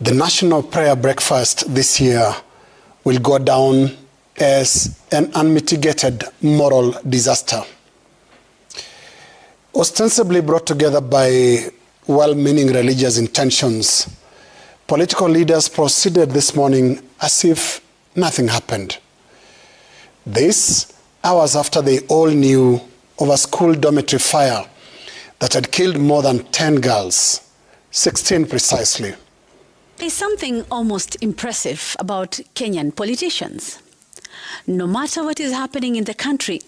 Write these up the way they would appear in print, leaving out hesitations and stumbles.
The National Prayer Breakfast this year will go down as an unmitigated moral disaster. Ostensibly brought together by well-meaning religious intentions, political leaders proceeded this morning as if nothing happened. This, hours after they all knew of a school dormitory fire that had killed more than 10 girls, 16 precisely. There's something almost impressive about Kenyan politicians. No matter what is happening in the country,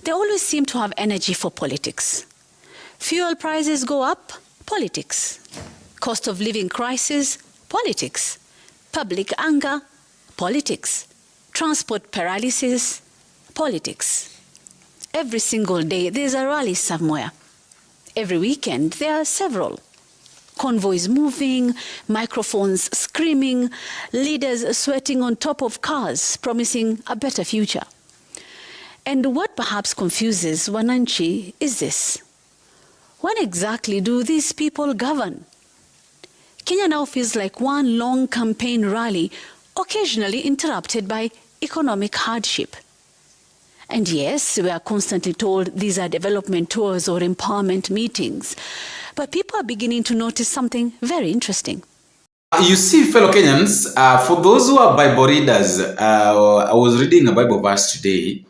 they always seem to have energy for politics. Fuel prices go up, politics. Cost of living crisis, politics. Public anger, politics. Transport paralysis, politics. Every single day there's a rally somewhere. Every weekend there are several. Convoys moving, microphones screaming, leaders sweating on top of cars, promising a better future. And what perhaps confuses Wananchi is this. When exactly do these people govern? Kenya now feels like one long campaign rally, occasionally interrupted by economic hardship. And yes, we are constantly told these are development tours or empowerment meetings. But people are beginning to notice something very interesting. You see, fellow Kenyans, for those who are Bible readers, I was reading a Bible verse today,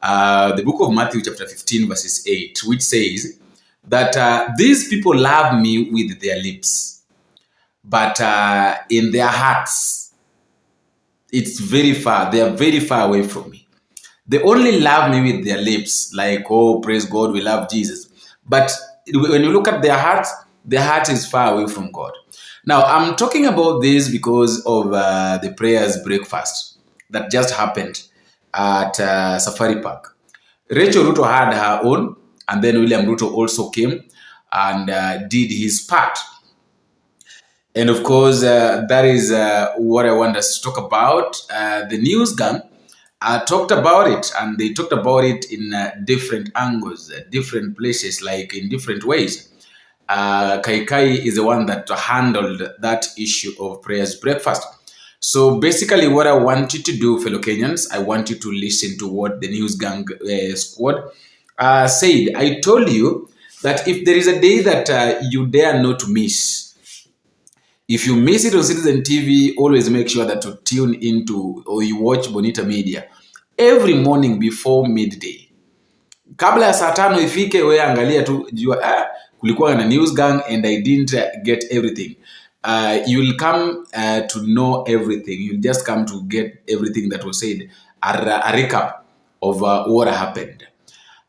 the book of Matthew chapter 15 verses 8, which says that these people love me with their lips, but in their hearts, it's very far. They are very far away from me. They only love me with their lips, like, oh, praise God, we love Jesus. But when you look at their heart is far away from God. Now, I'm talking about this because of the prayers breakfast that just happened at Safari Park. Rachel Ruto had her own, and then William Ruto also came and did his part. And of course, that is what I want us to talk about. The news gang talked about it, and they talked about it in different angles, different places, like in different ways. KAIKAI is the one that handled that issue of prayers breakfast. So basically what I want you to do, fellow Kenyans, I want you to listen to what the news gang squad said. I told you that if there is a day that you dare not to miss, if you miss it on Citizen TV, always make sure that you tune into or you watch Bonita Media every morning before midday. Kabla ya saa 5 ifike, we angalia tu jua kulikuwa na news gang and I didn't get everything. You will come to know everything. You'll just come to get everything that was said, a recap of what happened.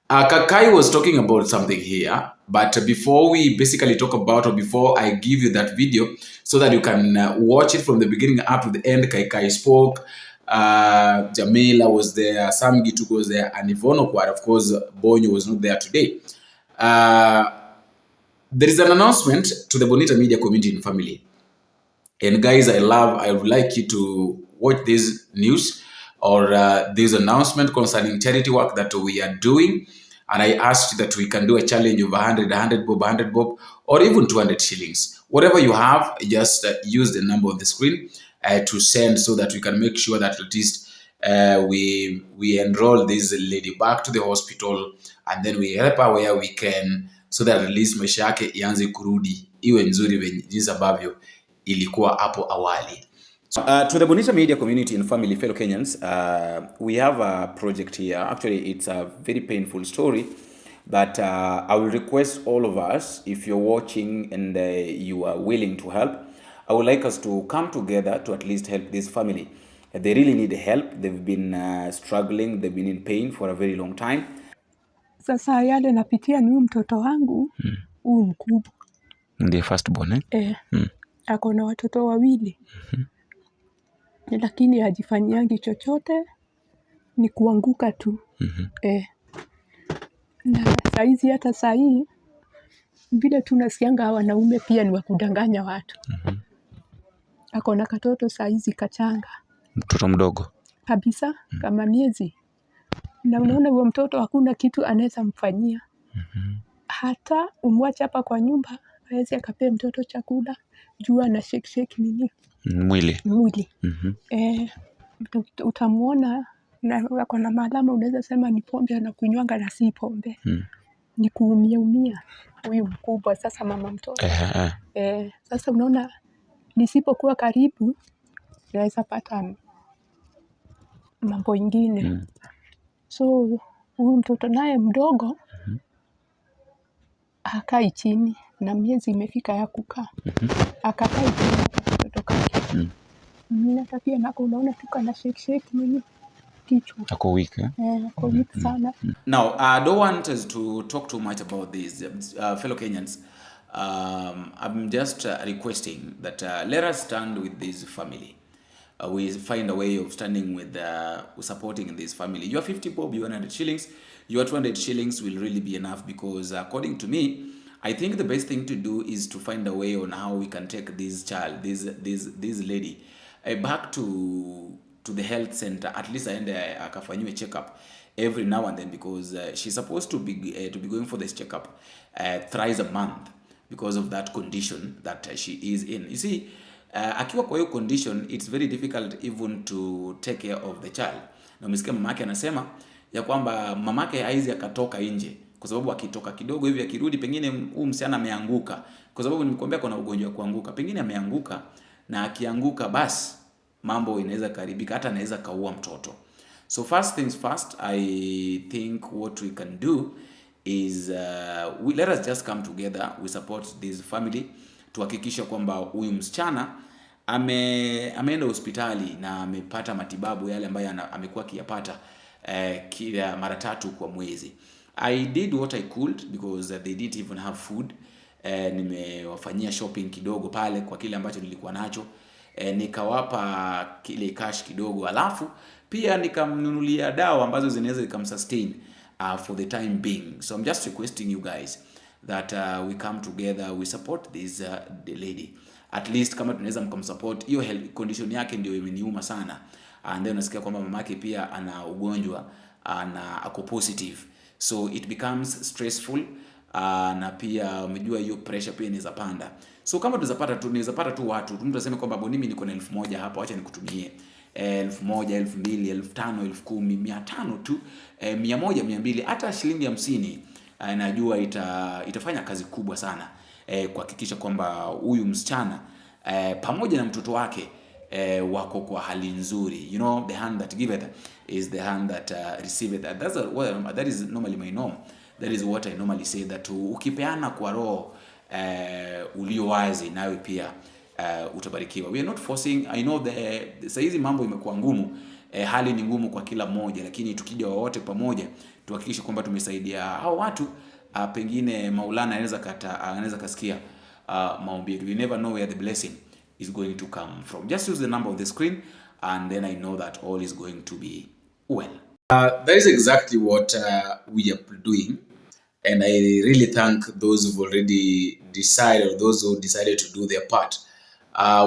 KAIKAI was talking about something here, but before we basically talk about, or before I give you that video so that you can watch it from the beginning up to the end, KAIKAI spoke, Jamila was there, Sam Gitu was there, and YVON, of course, Bonyo was not there today. There is an announcement to the Bonita Media community and family. And guys, I would like you to watch this news or this announcement concerning charity work that we are doing. And I asked that we can do a challenge of 100 bob, 100 bob, or even 200 shillings. Whatever you have, just use the number on the screen to send so that we can make sure that at least we enroll this lady back to the hospital, and then we help her where we can, so that at least maisha yake ianze kurudi iwe nzuri jinsi ambavyo ilikuwa hapo awali. To the Bonita Media community and family, fellow Kenyans, we have a project here. Actually, it's a very painful story, but I will request all of us, if you're watching and you are willing to help, I would like us to come together to at least help this family. They really need help. They've been struggling. They've been in pain for a very long time. Sasa yale napitia ni mtoto wangu mkubwa. Ndiye first born, eh? Ako na watoto wawili. Lakini hajifanyiangi chochote, ni kuanguka tu. Na saizi hata sahi vile tunasikianga wanaume pia ni wakudanganya watu. Ako na katoto saizi kachanga. Mtoto mdogo Kabisa, kama miezi. Na unaona huyo mtoto hakuna kitu anaweza mfanyia. Hata umwache hapa kwa nyumba, hawezi akapea mtoto chakula jua na shake nini mwili. Utamuona na wako na maalama, unaweza sema ni pombe anakunywanga na si pombe. Ni kuumia huyu mkubwa sasa, mama mtoto. Sasa unaona, nisipokuwa karibu naweza pata mambo ingine. So huyu mtoto naye mdogo hakai chini, na miezi imefika ya kukaa. Akakai chini mtoto kake. Hata pia nako unaona tuka na shake nini kichwa. Ako weak, ako weak sana. Now, I don't want us to talk too much about this, fellow Kenyans. I'm just requesting that let us stand with this family. We find a way of standing with supporting this family. Your 50 bob, your 100 shillings, your 200 shillings will really be enough, because according to me, I think the best thing to do is to find a way on how we can take this child, this lady, back to the health center. At least aende akafanyiwe check-up every now and then, because she's supposed to be going for this check-up thrice a month because of that condition that she is in. You see, akiwa kwa hiyo condition, it's very difficult even to take care of the child. Na umesikia mamake anasema ya kwamba mamake haizi akatoka nje, kwa sababu akitoka kidogo hivi akirudi, pengine huyu msichana ameanguka, kwa sababu nimekuambia kuna ugonjwa wa kuanguka, pengine ameanguka, na akianguka basi mambo inaweza karibika, hata anaweza kaua mtoto. So first things first, I think what we can do is let us just come together, we support this family, tuhakikisha kwamba huyu msichana ameenda hospitali na amepata matibabu yale ambayo amekuwa akiyapata kila mara 3 kwa mwezi. I did what I could, because they didn't even have food. Nimewafanyia shopping kidogo pale kwa kile ambacho nilikuwa nacho. Nikawapa kile cash kidogo, alafu pia nikamnunulia dawa ambazo zinaweza zikamsustain for the time being. So I'm just requesting you guys that we come together, we support this the lady. At least kama tunaweza mkamsupport, hiyo health condition yake ndio imeniuma sana. And then nasikia kwamba mamake pia ana ugonjwa na ako positive, so it becomes stressful. Na pia umejua hiyo pressure pia inaweza panda. So kama tunaweza pata tu watu, mtu aseme kwamba mimi niko na 1000 hapa, acha nikutumie 1000, 2000, 5000, 10000, 500 tu, 100, 200, hata shilingi 50, najua itafanya kazi kubwa sana kuhakikisha kwamba huyu msichana pamoja na mtoto wake wako kwa hali nzuri. You know, the hand that giveth is the hand that receiveth. That is normally my norm. That is what I normally say, that ukipeana kwa roho ulio wazi, nawe pia utabarikiwa. We are not forcing. I know saizi mambo imekuwa ngumu, hali ni ngumu kwa kila mmoja, lakini tukija wote pamoja tuhakikishe kwamba tumesaidia hao watu. Pengine Maulana anaweza kasikia maombi yetu. We never know where the blessing is going to come from. Just use the number of the screen, and then I know that all is going to be well. That is exactly what we are doing, and I really thank those who've already decided, or those who decided to do their part.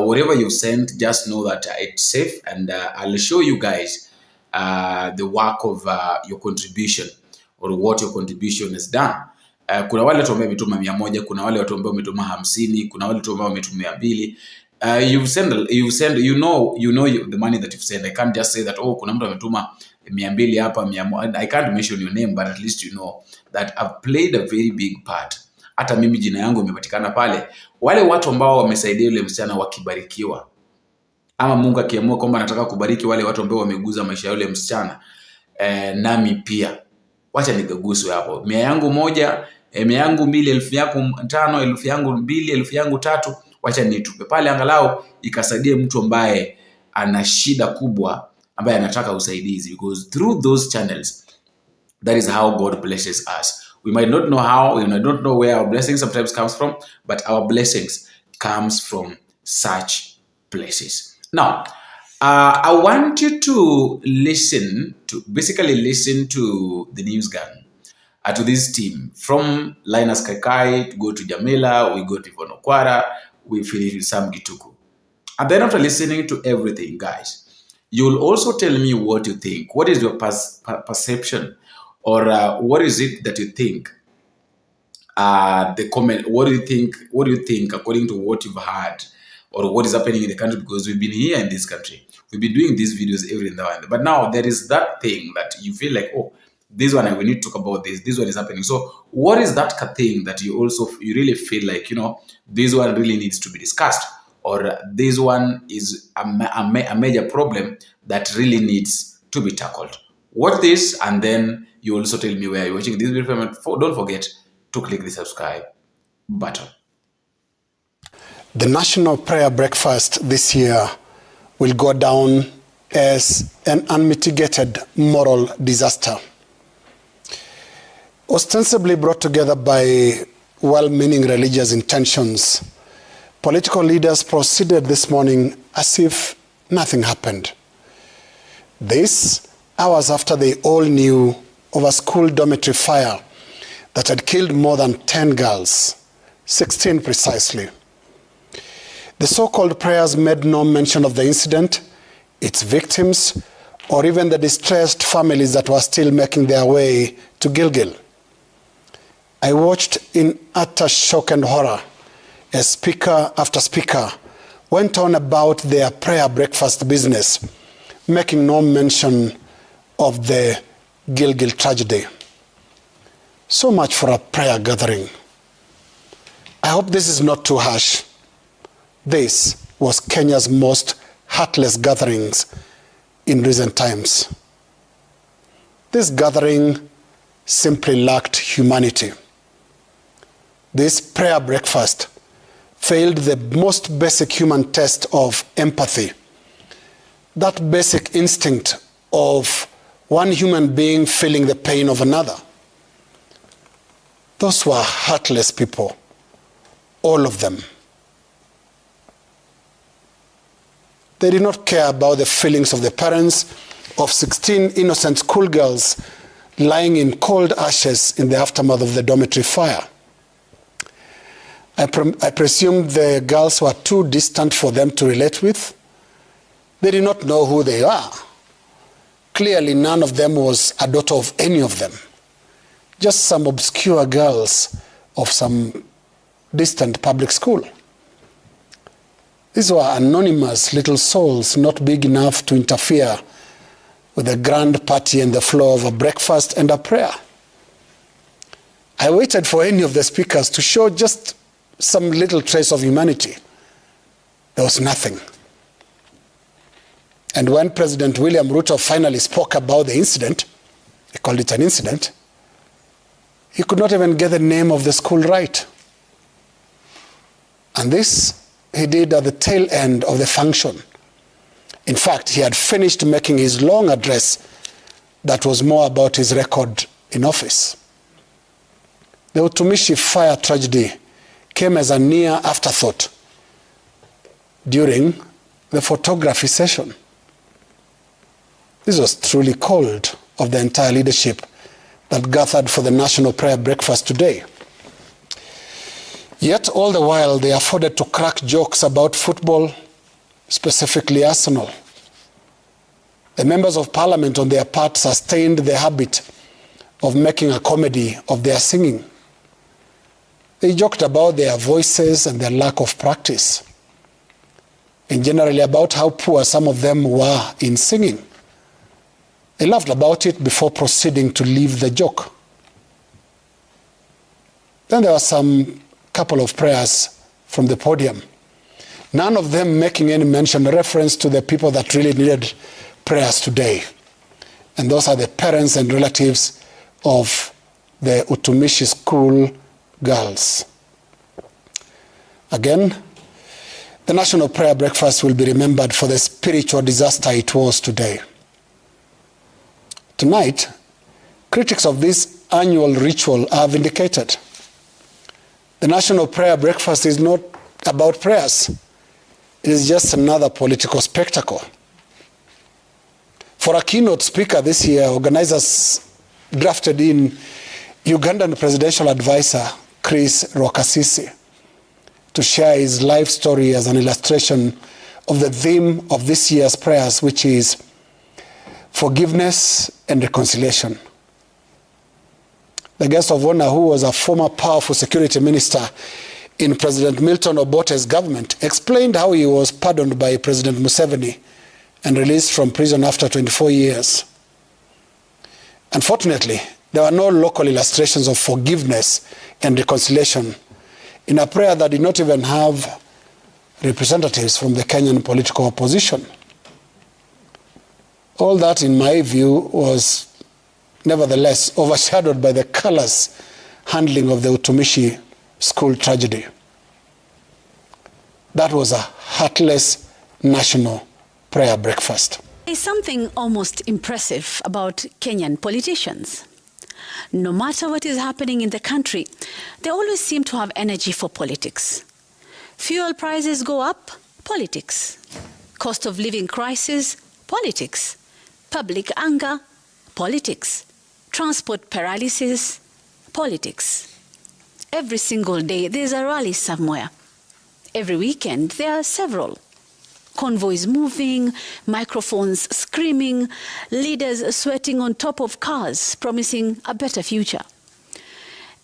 Whatever you sent, just know that it's safe, and I'll show you guys the work of your contribution, or what your contribution has done. Kuna wale watu ambao wametuma 100, kuna wale watu ambao wametuma 50, kuna wale watu ambao wametuma 200. You've sent, you know the money that you've sent. I can't just say that kuna mtu ametuma 200 hapa 100. I can't mention your name, but at least you know that I've played a very big part. Hata mimi jina yangu imepatikana pale. Wale watu ambao wamesaidia yule msichana wakibarikiwa, ama Mungu akiamua kwamba anataka kubariki wale watu ambao wameguza maisha ya yule msichana, nami pia wacha nigaguswe hapo. 100 yangu 1, 100 yangu 2, 1000 yako 5, 1000 yangu 2, 1000 yangu 3, wacha nitupe pale, angalau ikasaidie mtu ambaye ana shida kubwa, ambaye anataka usaidizi, because through those channels, that is how God blesses us. We might not know how, we might not know where our blessings sometimes comes from, but our blessings comes from such places. Now, I want you to listen to the news gang, to this team, from Linus KAIKAI to go to Jamila, we go to YVON OKWARO, we finish with Sam Gituku. And then after listening to everything, guys, you'll also tell me what you think. What is your perception, or what is it that you think the comment. What do you think? What do you think, according to what you've heard, or what is happening in the country? Because we've been here in this country, we've been doing these videos every now and then. But now there is that thing that you feel like, oh, this one we need to talk about this. This one is happening. So, what is that thing that you really feel like, this one really needs to be discussed, or this one is a major problem that really needs to be tackled? Watch this, and then you also tell me where you're watching this video from. Don't forget to click the subscribe button. The National Prayer Breakfast this year will go down as an unmitigated moral disaster. Ostensibly brought together by well-meaning religious intentions, political leaders proceeded this morning as if nothing happened. This, hours after they all knew of a school dormitory fire that had killed more than 10 girls, 16 precisely. The so-called prayers made no mention of the incident, its victims, or even the distressed families that were still making their way to Gilgil. I watched in utter shock and horror as speaker after speaker went on about their prayer breakfast business, making no mention of the Gilgil tragedy. So much for a prayer gathering. I hope this is not too harsh. This was Kenya's most heartless gatherings in recent times. This gathering simply lacked humanity. This prayer breakfast failed the most basic human test of empathy, that basic instinct of one human being feeling the pain of another. Those were heartless people, all of them. They did not care about the feelings of the parents of 16 innocent schoolgirls lying in cold ashes in the aftermath of the dormitory fire. I presume the girls were too distant for them to relate with. They did not know who they are. Clearly, none of them was a daughter of any of them. Just some obscure girls of some distant public school. These were anonymous little souls, not big enough to interfere with a grand party and the flow of a breakfast and a prayer. I waited for any of the speakers to show just some little trace of humanity. There was nothing. And when President William RUTO finally spoke about the incident, he called it an incident, he could not even get the name of the school right. And this he did at the tail end of the function. In fact, he had finished making his long address that was more about his record in office. The Utumishi fire tragedy came as a near afterthought during the photography session. This was truly cold of the entire leadership that gathered for the National Prayer Breakfast today. Yet all the while they afforded to crack jokes about football, specifically Arsenal. The members of parliament on their part sustained the habit of making a comedy of their singing. They joked about their voices and their lack of practice, and generally about how poor some of them were in singing. They laughed about it before proceeding to leave the joke. Then there were some couple of prayers from the podium, none of them making any mention or reference to the people that really needed prayers today. And those are the parents and relatives of the Utumishi school girls. Again, the National Prayer Breakfast will be remembered for the spiritual disaster it was today. Tonight, critics of this annual ritual are vindicated. The National Prayer Breakfast is not about prayers. It is just another political spectacle. For a keynote speaker this year, organizers drafted in Ugandan presidential advisor Chris Rwakasisi to share his life story as an illustration of the theme of this year's prayers, which is forgiveness and reconciliation. the guest of honor, who was a former powerful security minister in President Milton Obote's government, explained how he was pardoned by President Museveni and released from prison after 24 years. Unfortunately, there were no local illustrations of forgiveness and reconciliation in a prayer that did not even have representatives from the Kenyan political opposition. All that, in my view, was nevertheless overshadowed by the callous handling of the Utumishi school tragedy. That was a heartless national prayer breakfast. There's something almost impressive about Kenyan politicians. No matter what is happening in the country, they always seem to have energy for politics. Fuel prices go up, politics. Cost of living crisis, politics. Public anger, politics. Transport paralysis, politics. Every single day there's a rally somewhere. Every weekend there are several. Convoys moving, microphones screaming, leaders sweating on top of cars, promising a better future.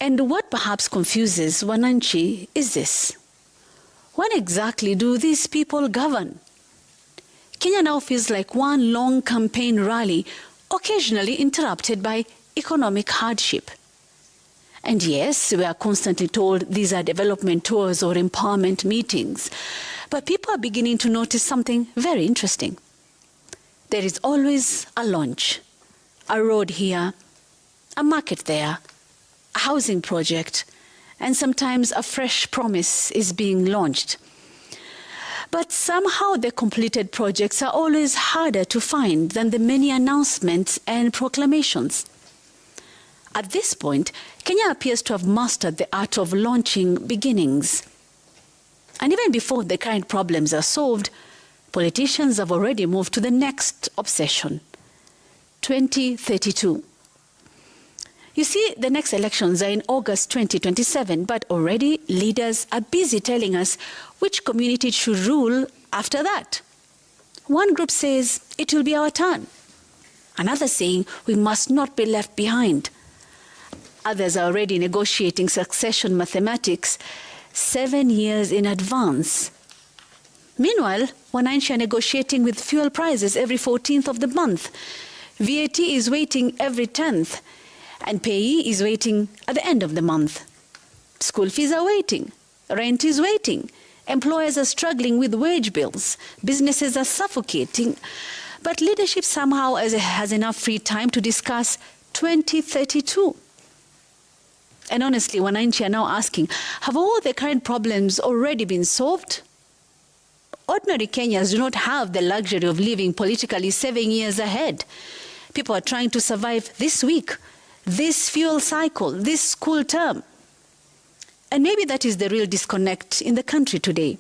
And what perhaps confuses Wananchi is this: when exactly do these people govern? Kenya now feels like one long campaign rally, occasionally interrupted by economic hardship. And yes, we are constantly told these are development tours or empowerment meetings. But people are beginning to notice something very interesting. There is always a launch, a road here, a market there, a housing project, and sometimes a fresh promise is being launched. But somehow the completed projects are always harder to find than the many announcements and proclamations. At this point, Kenya appears to have mastered the art of launching beginnings. And even before the current problems are solved, politicians have already moved to the next obsession, 2032. You see, the next elections are in August 2027, but already leaders are busy telling us which community should rule after that. One group says it will be our turn. Another saying we must not be left behind. Others are already negotiating succession mathematics 7 years in advance. Meanwhile, Wananchi are negotiating with fuel prices every 14th of the month. VAT is waiting every 10th, and payee is waiting at the end of the month. School fees are waiting. Rent is waiting. Employers are struggling with wage bills. Businesses are suffocating. But leadership somehow has enough free time to discuss 2032. And honestly, Wananchi are now asking, have all the current problems already been solved? Ordinary Kenyans do not have the luxury of living politically 7 years ahead. People are trying to survive this week, this fuel cycle, this school term. And maybe that is the real disconnect in the country today.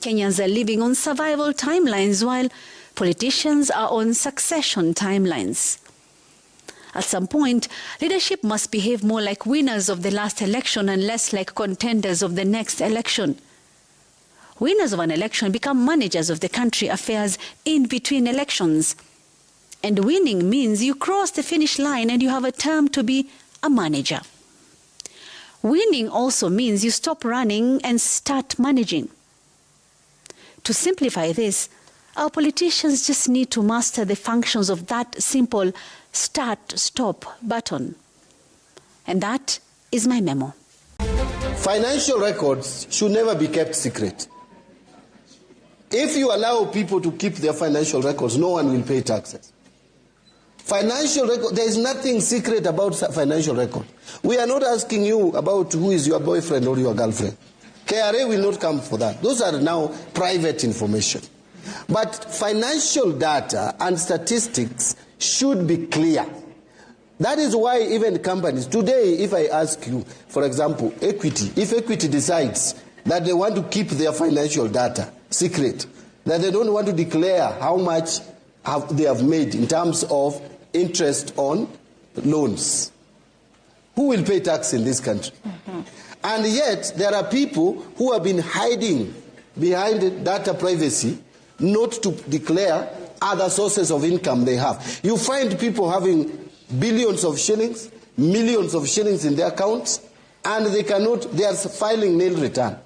Kenyans are living on survival timelines while politicians are on succession timelines. At some point, leadership must behave more like winners of the last election and less like contenders of the next election. Winners of an election become managers of the country affairs in between elections. And winning means you cross the finish line and you have a term to be a manager. Winning also means you stop running and start managing. To simplify this, our politicians just need to master the functions of that simple start-stop button. And that is my memo. Financial records should never be kept secret. If you allow people to keep their financial records, no one will pay taxes. Financial record, there is nothing secret about financial record. We are not asking you about who is your boyfriend or your girlfriend. KRA will not come for that. Those are now private information. But financial data and statistics should be clear. That is why even companies, today if I ask you, for example, Equity, if Equity decides that they want to keep their financial data secret, that they don't want to declare how much they have made in terms of interest on loans, who will pay tax in this country? Mm-hmm. And yet there are people who have been hiding behind data privacy not to declare other sources of income they have. You find people having billions of shillings, millions of shillings in their accounts, and they are filing nil return.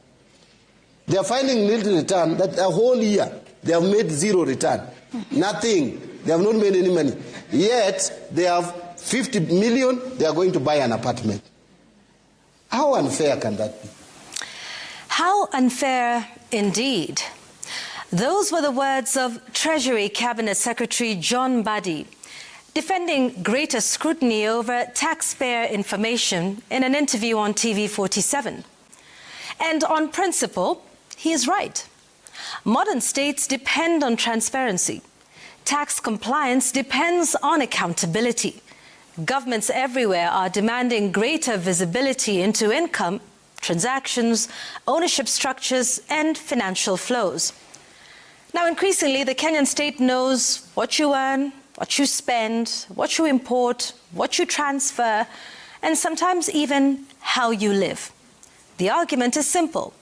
They are filing nil return that a whole year they have made zero return. Nothing. They have not made any money. Yet they have 50 million, they are going to buy an apartment. How unfair can that be? How unfair indeed. Those were the words of Treasury Cabinet Secretary John Mbadi, defending greater scrutiny over taxpayer information in an interview on TV47. And on principle, he is right. Modern states depend on transparency. Tax compliance depends on accountability. Governments everywhere are demanding greater visibility into income, transactions, ownership structures, and financial flows. Now, increasingly, the Kenyan state knows what you earn, what you spend, what you import, what you transfer, and sometimes even how you live. The argument is simple.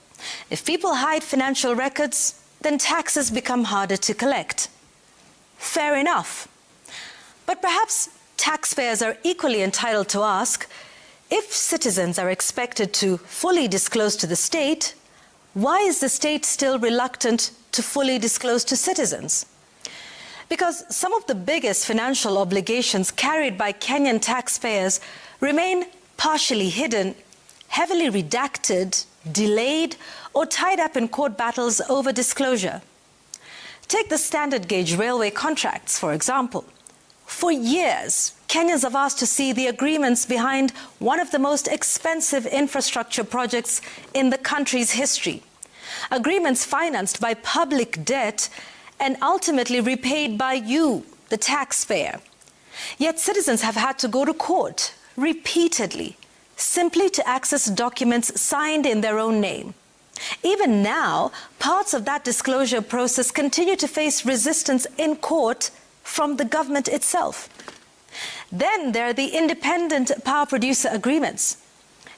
If people hide financial records, then taxes become harder to collect. Fair enough. But perhaps taxpayers are equally entitled to ask, if citizens are expected to fully disclose to the state, why is the state still reluctant to fully disclose to citizens? Because some of the biggest financial obligations carried by Kenyan taxpayers remain partially hidden, heavily redacted, delayed, or tied up in court battles over disclosure. Take the standard gauge railway contracts, for example. For years, Kenyans have asked to see the agreements behind one of the most expensive infrastructure projects in the country's history. Agreements financed by public debt and ultimately repaid by you, the taxpayer. Yet citizens have had to go to court repeatedly, simply to access documents signed in their own name. Even now, parts of that disclosure process continue to face resistance in court from the government itself. Then there are the independent power producer agreements.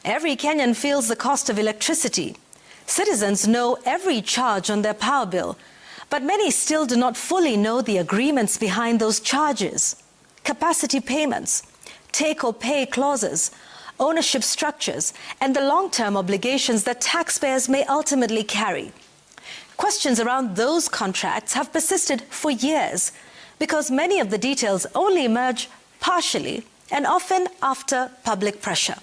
Every Kenyan feels the cost of electricity. Citizens know every charge on their power bill, but many still do not fully know the agreements behind those charges. Capacity payments, take-or-pay clauses, ownership structures, and the long-term obligations that taxpayers may ultimately carry. Questions around those contracts have persisted for years because many of the details only emerge partially and often after public pressure.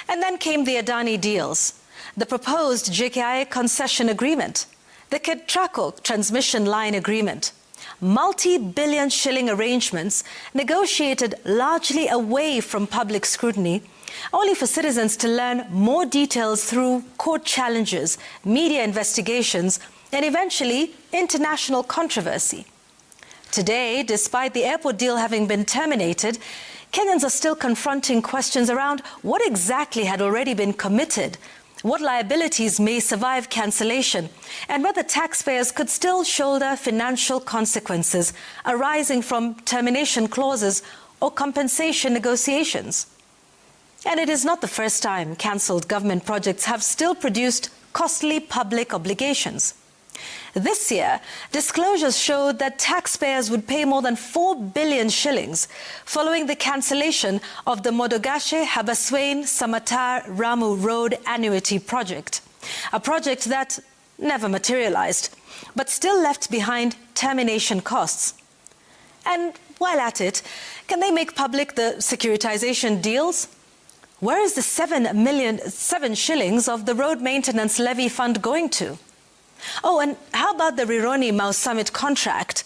And then came the Adani deals, the proposed JKI concession agreement, the Ketraco transmission line agreement, multi-billion shilling arrangements negotiated largely away from public scrutiny, only for citizens to learn more details through court challenges, media investigations, and eventually international controversy. Today, despite the airport deal having been terminated, Kenyans are still confronting questions around what exactly had already been committed, what liabilities may survive cancellation, and whether taxpayers could still shoulder financial consequences arising from termination clauses or compensation negotiations. And it is not the first time cancelled government projects have still produced costly public obligations. This year, disclosures showed that taxpayers would pay more than 4 billion shillings following the cancellation of the Modogashe-Habaswein-Samatar-Ramu Road Annuity Project, a project that never materialized, but still left behind termination costs. And while at it, can they make public the securitization deals? Where is the 7 shillings of the road maintenance levy fund going to? Oh, and how about the Rironi-Mau Summit contract?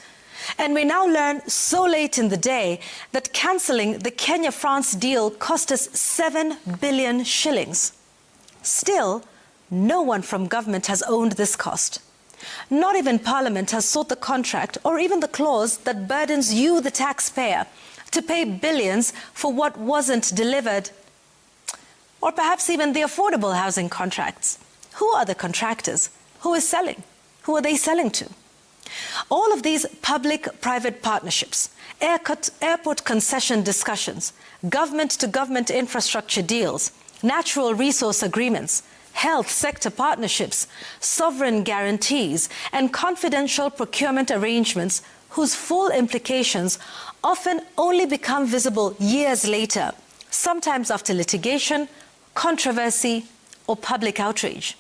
And we now learn so late in the day that cancelling the Kenya-France deal cost us 7 billion shillings. Still, no one from government has owned this cost. Not even Parliament has sought the contract or even the clause that burdens you, the taxpayer, to pay billions for what wasn't delivered. Or perhaps even the affordable housing contracts. Who are the contractors? Who is selling? Who are they selling to? All of these public-private partnerships, airport concession discussions, government-to-government infrastructure deals, natural resource agreements, health sector partnerships, sovereign guarantees, and confidential procurement arrangements whose full implications often only become visible years later, sometimes after litigation, controversy, or public outrage.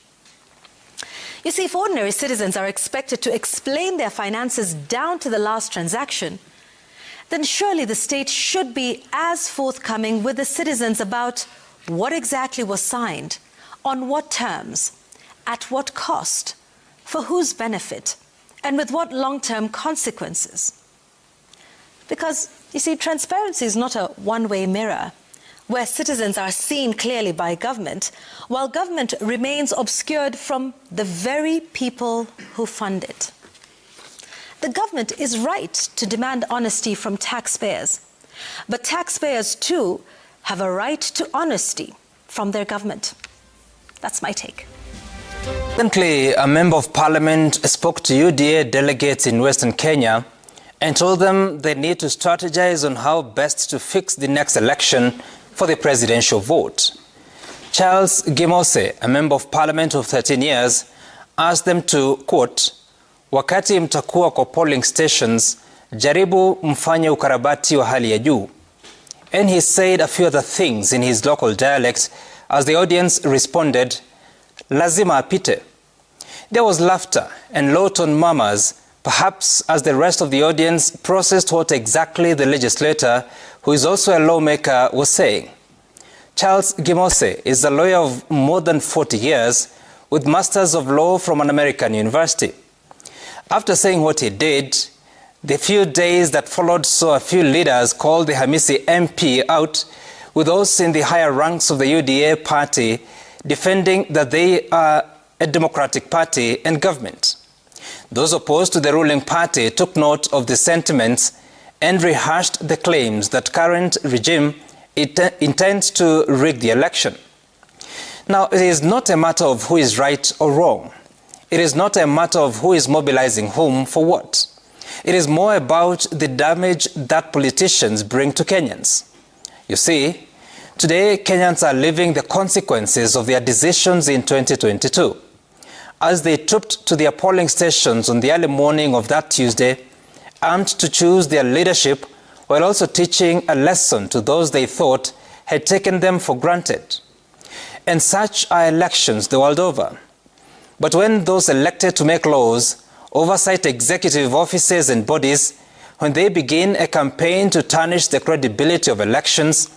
You see, if ordinary citizens are expected to explain their finances down to the last transaction, then surely the state should be as forthcoming with the citizens about what exactly was signed, on what terms, at what cost, for whose benefit, and with what long-term consequences. Because, you see, transparency is not a one-way mirror, where citizens are seen clearly by government, while government remains obscured from the very people who fund it. The government is right to demand honesty from taxpayers, but taxpayers too have a right to honesty from their government. That's my take. Recently, a member of parliament spoke to UDA delegates in Western Kenya and told them they need to strategize on how best to fix the next election for the presidential vote. Charles Gimose, a member of parliament of 13 years, asked them to, quote, "Wakati mtakuwa kwa polling stations, jaribu mfanye ukarabati wa hali ya juu." And he said a few other things in his local dialect as the audience responded, "Lazima apite." There was laughter and low-tone murmurs, perhaps as the rest of the audience processed what exactly the legislator, who is also a lawmaker, was saying. Charles Gimose is a lawyer of more than 40 years with Masters of Law from an American university. After saying what he did, the few days that followed saw a few leaders call the Hamisi MP out, with those in the higher ranks of the UDA party defending that they are a democratic party and government. Those opposed to the ruling party took note of the sentiments and rehashed the claims that current regime intends to rig the election. Now, it is not a matter of who is right or wrong. It is not a matter of who is mobilizing whom for what. It is more about the damage that politicians bring to Kenyans. You see, today Kenyans are living the consequences of their decisions in 2022. As they trooped to their polling stations on the early morning of that Tuesday, armed to choose their leadership, while also teaching a lesson to those they thought had taken them for granted. And such are elections the world over. But when those elected to make laws, oversight executive offices and bodies, when they begin a campaign to tarnish the credibility of elections,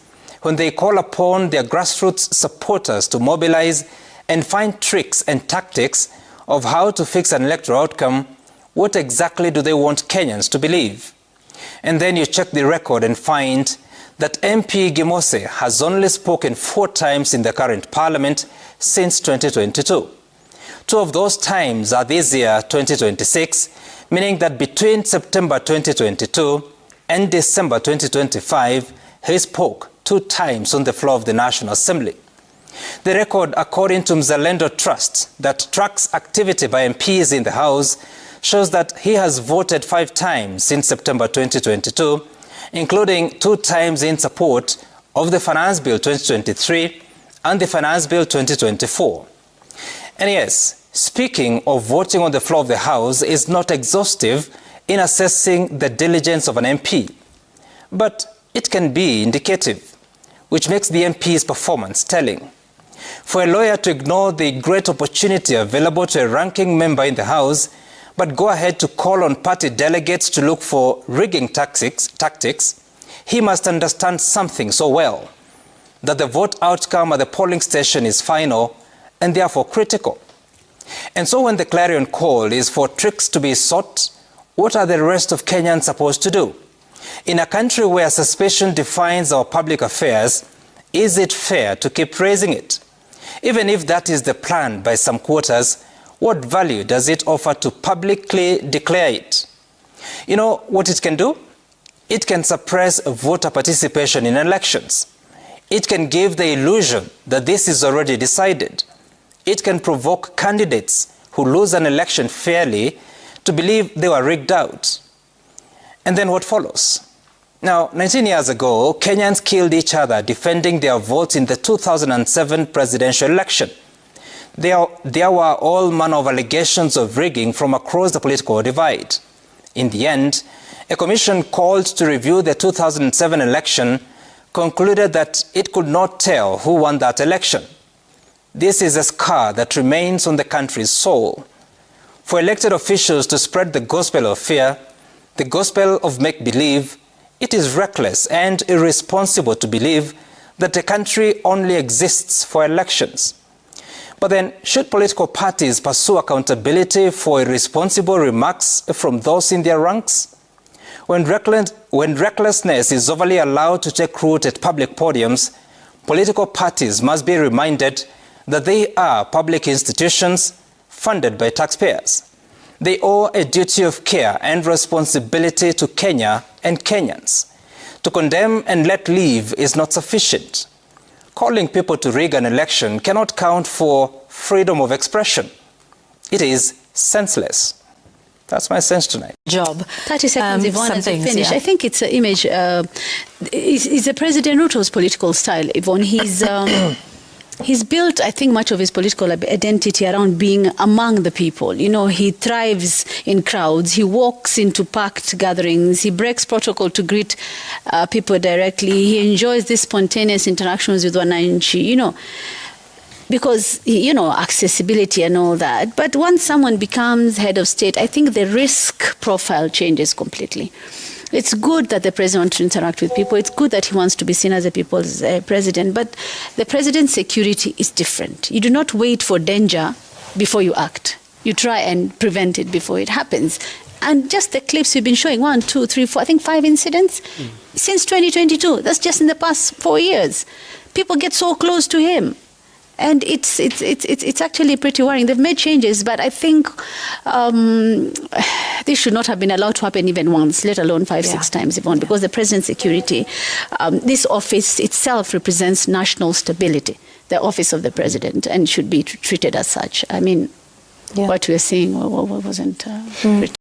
when they call upon their grassroots supporters to mobilize and find tricks and tactics of how to fix an electoral outcome, what exactly do they want Kenyans to believe? And then you check the record and find that MP Gimose has only spoken 4 times in the current parliament since 2022. 2 of those times are this year, 2026, meaning that between September 2022 and December 2025, he spoke 2 times on the floor of the National Assembly. The record, according to Mzalendo Trust, that tracks activity by MPs in the House, shows that he has voted 5 times since September 2022, including 2 times in support of the Finance Bill 2023 and the Finance Bill 2024. And yes, speaking of voting on the floor of the House is not exhaustive in assessing the diligence of an MP, but it can be indicative, which makes the MP's performance telling. For a lawyer to ignore the great opportunity available to a ranking member in the House, but go ahead to call on party delegates to look for rigging tactics, he must understand something so well, that the vote outcome at the polling station is final and therefore critical. And so when the clarion call is for tricks to be sought, what are the rest of Kenyans supposed to do? In a country where suspicion defines our public affairs, is it fair to keep raising it? Even if that is the plan by some quarters, what value does it offer to publicly declare it? You know what it can do? It can suppress voter participation in elections. It can give the illusion that this is already decided. It can provoke candidates who lose an election fairly to believe they were rigged out. And then what follows? Now, 19 years ago, Kenyans killed each other defending their votes in the 2007 presidential election. There were all manner of allegations of rigging from across the political divide. In the end, a commission called to review the 2007 election concluded that it could not tell who won that election. This is a scar that remains on the country's soul. For elected officials to spread the gospel of fear, the gospel of make-believe, it is reckless and irresponsible to believe that the country only exists for elections. But then, should political parties pursue accountability for irresponsible remarks from those in their ranks? When recklessness is overly allowed to take root at public podiums, political parties must be reminded that they are public institutions funded by taxpayers. They owe a duty of care and responsibility to Kenya and Kenyans. To condemn and let live is not sufficient. Calling people to rig an election cannot count for freedom of expression. It is senseless. That's my sense tonight. 30 seconds, Yvonne, as we finish. Yeah. I think it's an image. It's a President Ruto's political style, Yvonne. He's built, I think, much of his political identity around being among the people. You know, he thrives in crowds. He walks into packed gatherings. He breaks protocol to greet people directly. He enjoys these spontaneous interactions with wananchi, you know, because, you know, accessibility and all that. But once someone becomes head of state, I think the risk profile changes completely. It's good that the president wants to interact with people. It's good that he wants to be seen as a people's president. But the president's security is different. You do not wait for danger before you act. You try and prevent it before it happens. And just the clips we've been showing, 1, 2, 3, 4, I think 5 incidents since 2022. That's just in the past 4 years. People get so close to him. And it's actually pretty worrying. They've made changes, but I think this should not have been allowed to happen even once, let alone 5, 6 times, Yvonne, because the president's security, this office itself represents national stability, the office of the president, and should be treated as such. I mean, what we're seeing wasn't pretty.